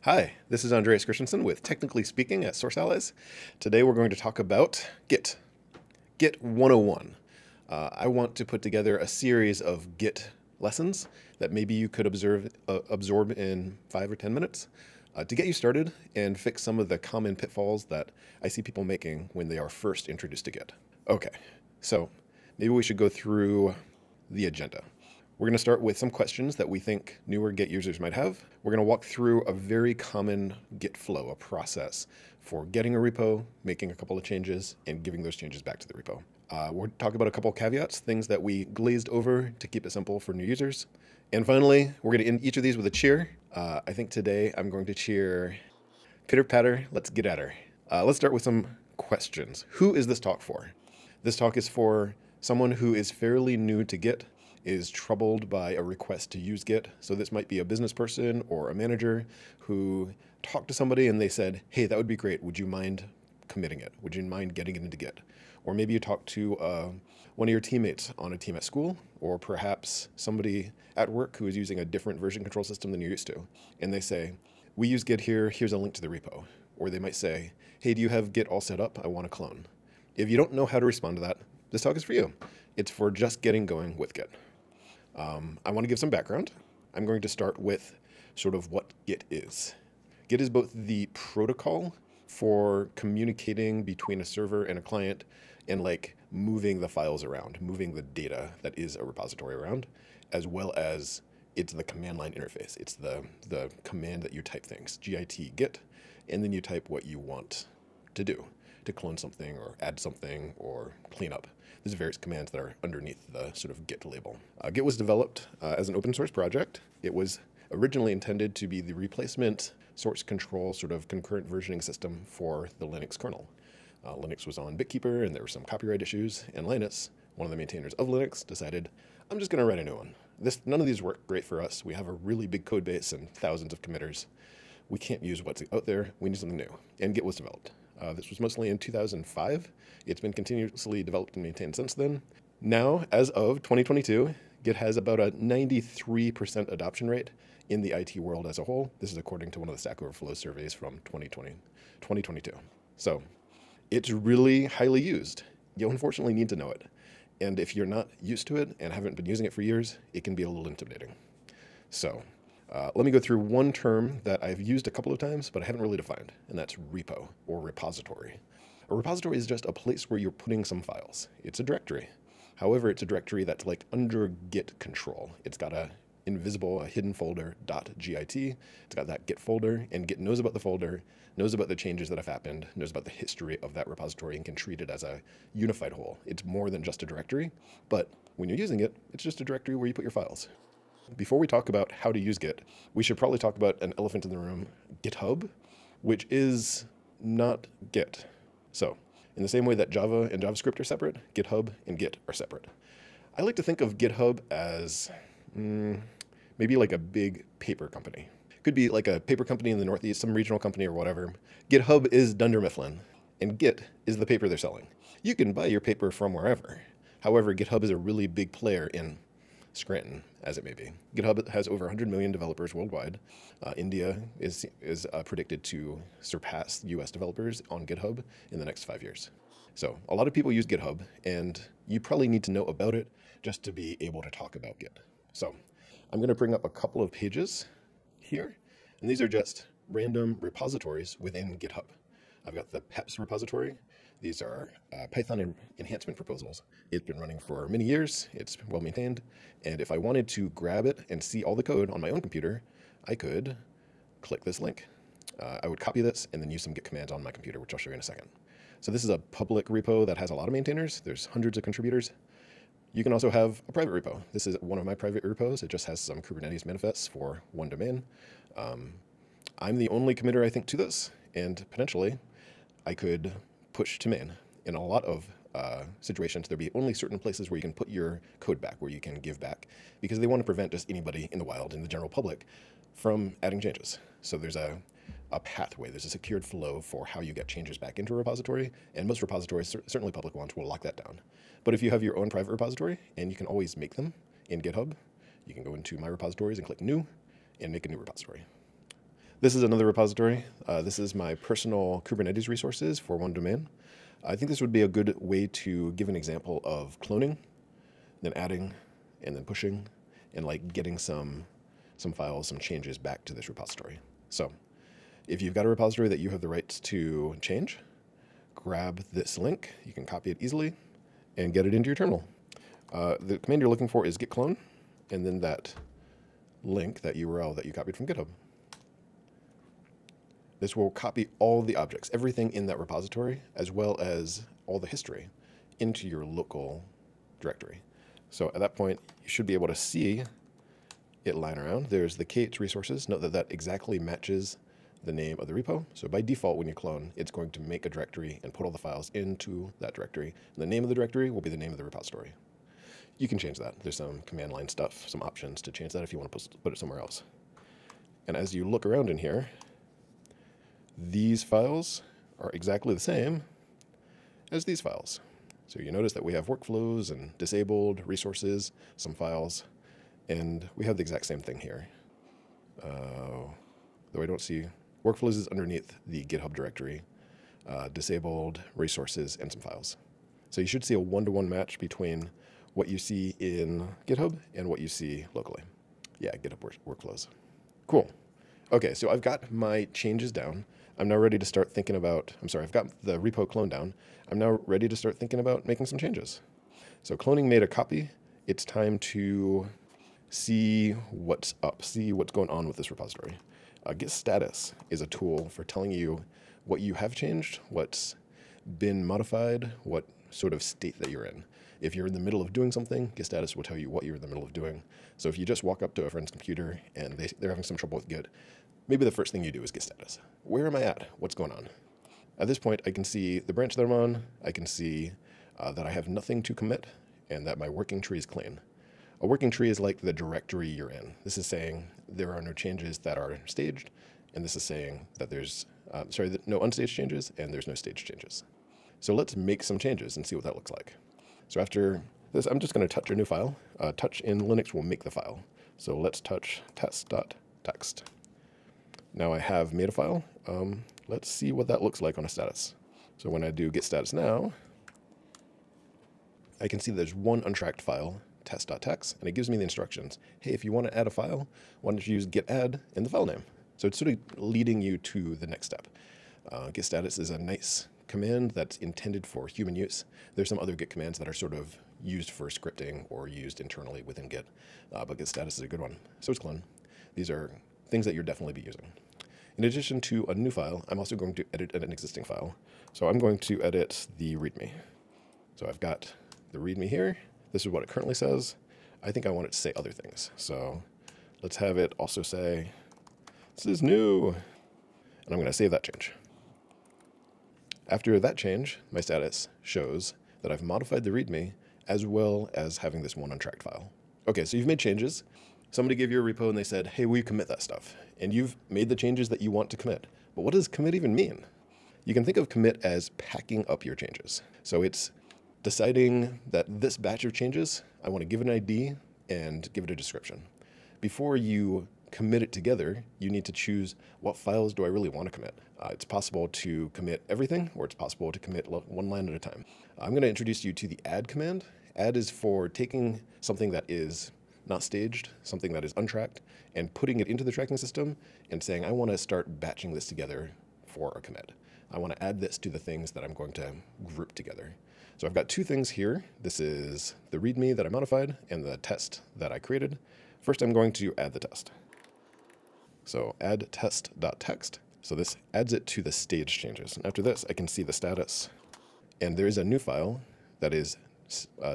Hi, this is Andreas with Technically Speaking at Source Allies. Today we're going to talk about Git. Git101. I want to put together a series of Git lessons that maybe you could absorb in 5 or 10 minutes to get you started and fix some of the common pitfalls that I see people making when they are first introduced to Git. Okay, so maybe we should go through the agenda. We're going to start with some questions that we think newer Git users might have. We're going to walk through a very common Git flow, a process for getting a repo, making a couple of changes, and giving those changes back to the repo. We'll talk about a couple of caveats, things that we glazed over to keep it simple for new users. And finally, we're going to end each of these with a cheer. I think today I'm going to cheer pitter patter, let's get at her. Let's start with some questions. Who is this talk for? This talk is for someone who is fairly new to Git, is troubled by a request to use Git. So this might be a business person or a manager who talked to somebody and they said, hey, that would be great. Would you mind committing it? Would you mind getting it into Git? Or maybe you talked to one of your teammates on a team at school, or perhaps somebody at work who is using a different version control system than you're used to. And they say, we use Git here, here's a link to the repo. Or they might say, hey, do you have Git all set up? I want to clone. If you don't know how to respond to that, this talk is for you. It's for just getting going with Git. I want to give some background. I'm going to start with sort of what Git is. Git is both the protocol for communicating between a server and a client and like moving the files around, moving the data that is a repository around, as well as it's the command line interface. It's the command that you type things, git git, and then you type what you want to do, to clone something or add something or clean up. There's various commands that are underneath the sort of Git label. Git was developed as an open source project. It was originally intended to be the replacement source control sort of concurrent versioning system for the Linux kernel. Linux was on BitKeeper and there were some copyright issues, and Linus, one of the maintainers of Linux, decided, I'm just going to write a new one. None of these work great for us. We have a really big code base and thousands of committers. We can't use what's out there. We need something new. And Git was developed. This was mostly in 2005. It's been continuously developed and maintained since then. Now, as of 2022, Git has about a 93% adoption rate in the IT world as a whole. This is according to one of the Stack Overflow surveys from 2022. So it's really highly used. You'll unfortunately need to know it. And if you're not used to it and haven't been using it for years, it can be a little intimidating. So let me go through one term that I've used a couple of times, but I haven't really defined, and that's repo or repository. A repository is just a place where you're putting some files. It's a directory. However, it's a directory that's like under Git control. It's got a hidden folder .git. It's got that Git folder, and Git knows about the folder, knows about the changes that have happened, knows about the history of that repository, and can treat it as a unified whole. It's more than just a directory, but when you're using it, it's just a directory where you put your files. Before we talk about how to use Git, we should probably talk about an elephant in the room, GitHub, which is not Git. So, in the same way that Java and JavaScript are separate, GitHub and Git are separate. I like to think of GitHub as maybe like a big paper company. Could be like a paper company in the Northeast, some regional company or whatever. GitHub is Dunder Mifflin, and Git is the paper they're selling. You can buy your paper from wherever. However, GitHub is a really big player in Scranton, as it may be. GitHub has over 100 million developers worldwide. India is predicted to surpass US developers on GitHub in the next 5 years. So a lot of people use GitHub, and you probably need to know about it just to be able to talk about Git. So I'm going to bring up a couple of pages here, and these are just random repositories within GitHub. I've got the PEPs repository. These are Python enhancement proposals. It's been running for many years. It's well maintained. And if I wanted to grab it and see all the code on my own computer, I could click this link. I would copy this and then use some Git commands on my computer, which I'll show you in a second. So this is a public repo that has a lot of maintainers. There's hundreds of contributors. You can also have a private repo. This is one of my private repos. It just has some Kubernetes manifests for one domain. I'm the only committer, I think, to this, and potentially I could push to main. In a lot of situations, there'll be only certain places where you can put your code back, where you can give back, because they want to prevent just anybody in the wild, in the general public, from adding changes. So there's a pathway, there's a secured flow for how you get changes back into a repository, and most repositories, certainly public ones, will lock that down. But if you have your own private repository, and you can always make them in GitHub, you can go into My Repositories and click New, and make a new repository. This is another repository. This is my personal Kubernetes resources for one domain. I think this would be a good way to give an example of cloning, then adding, and then pushing, and like getting some files, some changes back to this repository. So if you've got a repository that you have the rights to change, grab this link. You can copy it easily and get it into your terminal. The command you're looking for is git clone, and then that link, that URL that you copied from GitHub. This will copy all the objects, everything in that repository, as well as all the history, into your local directory. So at that point, you should be able to see it lying around. There's the K8 resources. Note that that exactly matches the name of the repo. So by default, when you clone, it's going to make a directory and put all the files into that directory. And the name of the directory will be the name of the repository. You can change that. There's some command line stuff, some options to change that if you want to put it somewhere else. And as you look around in here, these files are exactly the same as these files. So you notice that we have workflows and disabled resources, some files, and we have the exact same thing here. Though I don't see workflows is underneath the GitHub directory, disabled resources, and some files. So you should see a one-to-one match between what you see in GitHub and what you see locally. Yeah, GitHub workflows. Cool. Okay, so I've got my changes down. I'm now ready to start thinking about, I've got the repo clone down. I'm now ready to start thinking about making some changes. So cloning made a copy. It's time to see what's up, see what's going on with this repository. Git status is a tool for telling you what you have changed, what's been modified, what sort of state that you're in. If you're in the middle of doing something, Git status will tell you what you're in the middle of doing. So if you just walk up to a friend's computer and they're having some trouble with Git, maybe the first thing you do is Git status. Where am I at? What's going on? At this point, I can see the branch that I'm on. I can see that I have nothing to commit and that my working tree is clean. A working tree is like the directory you're in. This is saying there are no changes that are staged, and this is saying that there's, no unstaged changes and there's no staged changes. So let's make some changes and see what that looks like. So after this, I'm just going to touch a new file. Touch in Linux will make the file. So let's touch test.txt. Now I have made a file. Let's see what that looks like on a status. So when I do git status now, I can see there's one untracked file, test.txt, and it gives me the instructions. Hey, if you want to add a file, why don't you use git add in the file name? So it's sort of leading you to the next step. Git status is a nice command that's intended for human use. There's some other Git commands that are sort of used for scripting or used internally within Git, but Git status is a good one. So is clone. These are things that you'll definitely be using. In addition to a new file, I'm also going to edit an existing file. So I'm going to edit the README. So I've got the README here. This is what it currently says. I think I want it to say other things. So let's have it also say, this is new. And I'm going to save that change. After that change, my status shows that I've modified the README as well as having this one untracked file. Okay, so you've made changes. Somebody gave you a repo and they said, hey, will you commit that stuff? And you've made the changes that you want to commit. But what does commit even mean? You can think of commit as packing up your changes. So it's deciding that this batch of changes, I want to give it an ID and give it a description. Before you commit it together, you need to choose what files do I really want to commit. It's possible to commit everything, or it's possible to commit one line at a time. I'm going to introduce you to the add command. Add is for taking something that is not staged, something that is untracked, and putting it into the tracking system and saying, I want to start batching this together for a commit. I want to add this to the things that I'm going to group together. So I've got two things here. This is the README that I modified and the test that I created. First, I'm going to add the test. So add test.txt. So this adds it to the stage changes. And after this, I can see the status. And there is a new file that is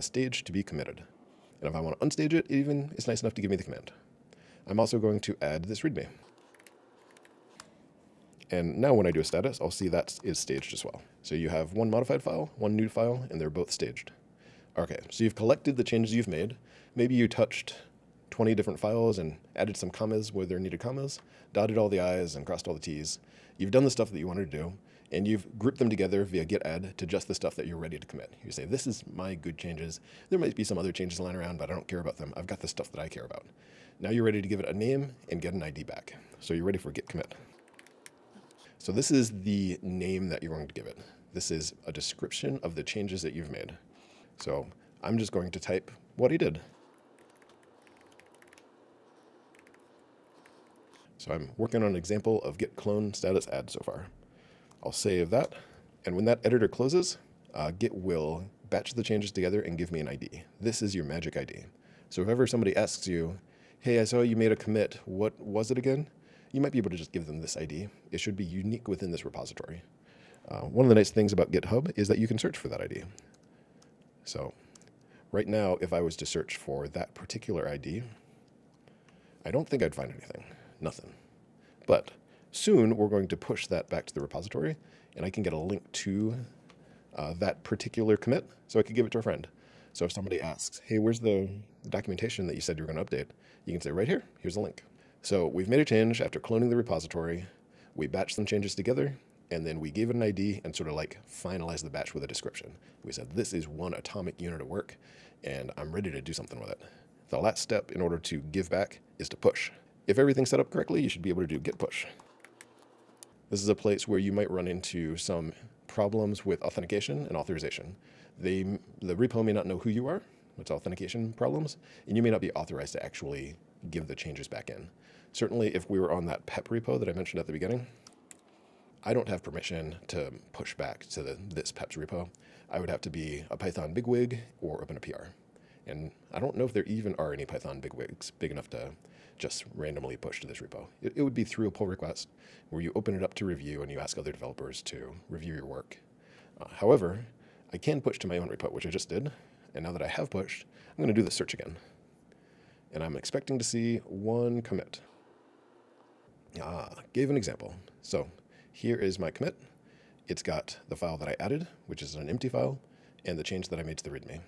staged to be committed. And if I want to unstage it, even, it's nice enough to give me the command. I'm also going to add this README. And now when I do a status, I'll see that is staged as well. So you have one modified file, one new file, and they're both staged. Okay, so you've collected the changes you've made. Maybe you touched 20 different files and added some commas where there needed commas, dotted all the I's and crossed all the T's. You've done the stuff that you wanted to do, and you've grouped them together via git add to just the stuff that you're ready to commit. You say, this is my good changes. There might be some other changes lying around, but I don't care about them. I've got the stuff that I care about. Now you're ready to give it a name and get an ID back. So you're ready for git commit. So this is the name that you're going to give it. This is a description of the changes that you've made. So I'm just going to type what he did. So I'm working on an example of git clone status add so far. I'll save that. And when that editor closes, Git will batch the changes together and give me an ID. This is your magic ID. So if ever somebody asks you, hey, I saw you made a commit, what was it again? You might be able to just give them this ID. It should be unique within this repository. One of the nice things about GitHub is that you can search for that ID. So right now, if I was to search for that particular ID, I don't think I'd find anything. Nothing. But soon we're going to push that back to the repository, and I can get a link to that particular commit, so I can give it to a friend. So if somebody asks, hey, where's the documentation that you said you were going to update? You can say right here, here's a link. So we've made a change after cloning the repository. We batched some changes together, and then we gave it an ID and sort of like finalized the batch with a description. We said, this is one atomic unit of work, and I'm ready to do something with it. The last step in order to give back is to push. If everything's set up correctly, you should be able to do git push. This is a place where you might run into some problems with authentication and authorization. The repo may not know who you are, it's authentication problems, and you may not be authorized to actually give the changes back in. Certainly if we were on that pep repo that I mentioned at the beginning, I don't have permission to push back to this peps repo. I would have to be a Python bigwig or open a PR. And I don't know if there even are any Python bigwigs big enough to just randomly push to this repo. It would be through a pull request where you open it up to review and you ask other developers to review your work. However, I can push to my own repo, which I just did. And now that I have pushed, I'm going to do the search again. And I'm expecting to see one commit. Gave an example. So here is my commit. It's got the file that I added, which is an empty file, and the change that I made to the README.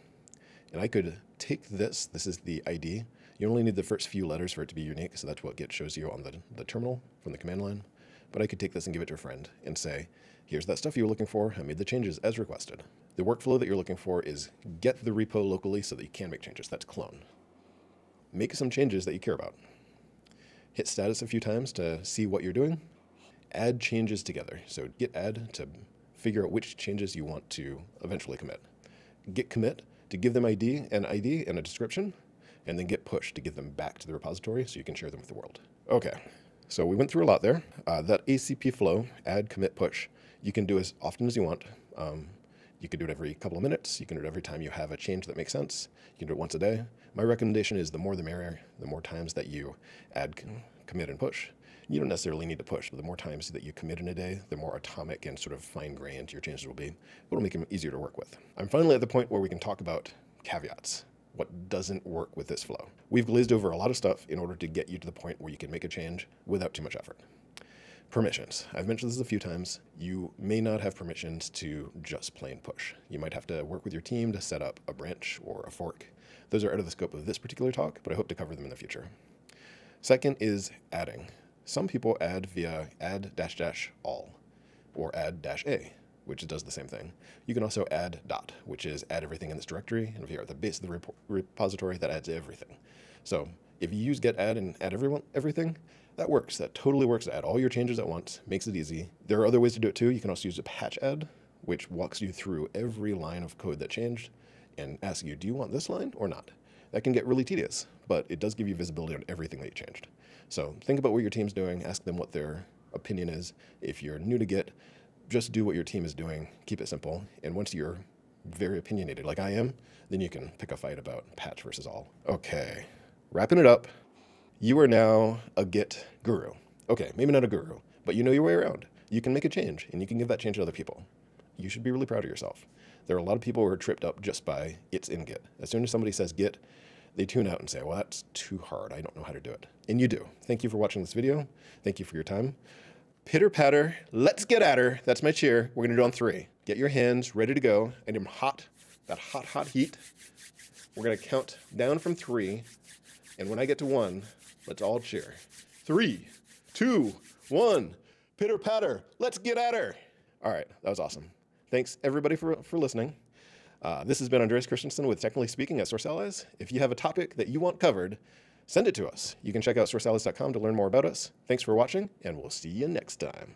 And I could take this is the ID. You only need the first few letters for it to be unique, so that's what Git shows you on the terminal from the command line. But I could take this and give it to a friend and say, here's that stuff you were looking for. I made the changes as requested. The workflow that you're looking for is get the repo locally so that you can make changes. That's clone. Make some changes that you care about. Hit status a few times to see what you're doing. Add changes together. So git add to figure out which changes you want to eventually commit. Git commit to give them an ID and a description, and then git push to give them back to the repository so you can share them with the world. Okay, so we went through a lot there. That ACP flow, add, commit, push, you can do as often as you want. You can do it every couple of minutes. You can do it every time you have a change that makes sense. You can do it once a day. My recommendation is the more the merrier. The more times that you add, commit, and push. You don't necessarily need to push, but the more times that you commit in a day, the more atomic and sort of fine-grained your changes will be. It'll make them easier to work with. I'm finally at the point where we can talk about caveats. What doesn't work with this flow? We've glazed over a lot of stuff in order to get you to the point where you can make a change without too much effort. Permissions. I've mentioned this a few times. You may not have permissions to just plain push. You might have to work with your team to set up a branch or a fork. Those are out of the scope of this particular talk, but I hope to cover them in the future. Second is adding. Some people add via add-all or add-a, which does the same thing. You can also add dot, which is add everything in this directory, and if you're at the base of the repository, that adds everything. So if you use get add and add everything, that works. That totally works to add all your changes at once, makes it easy. There are other ways to do it too. You can also use a patch add, which walks you through every line of code that changed and asks you, do you want this line or not? That can get really tedious, but it does give you visibility on everything that you changed. So think about what your team's doing, ask them what their opinion is. If you're new to Git, just do what your team is doing, keep it simple, and once you're very opinionated like I am, then you can pick a fight about patch versus all. Okay, wrapping it up. You are now a Git guru. Okay, maybe not a guru, but you know your way around. You can make a change, and you can give that change to other people. You should be really proud of yourself. There are a lot of people who are tripped up just by it's in Git. As soon as somebody says Git, they tune out and say, well, that's too hard. I don't know how to do it. And you do. Thank you for watching this video. Thank you for your time. Pitter patter, let's get at her. That's my cheer. We're gonna do it on 3. Get your hands ready to go. I need them hot, that hot, hot heat. We're gonna count down from 3. And when I get to 1, let's all cheer. 3, 2, 1, pitter patter, let's get at her. All right, that was awesome. Thanks everybody for listening. This has been Andreas with Technically Speaking at Source Allies. If you have a topic that you want covered, send it to us. You can check out sourceallies.com to learn more about us. Thanks for watching, and we'll see you next time.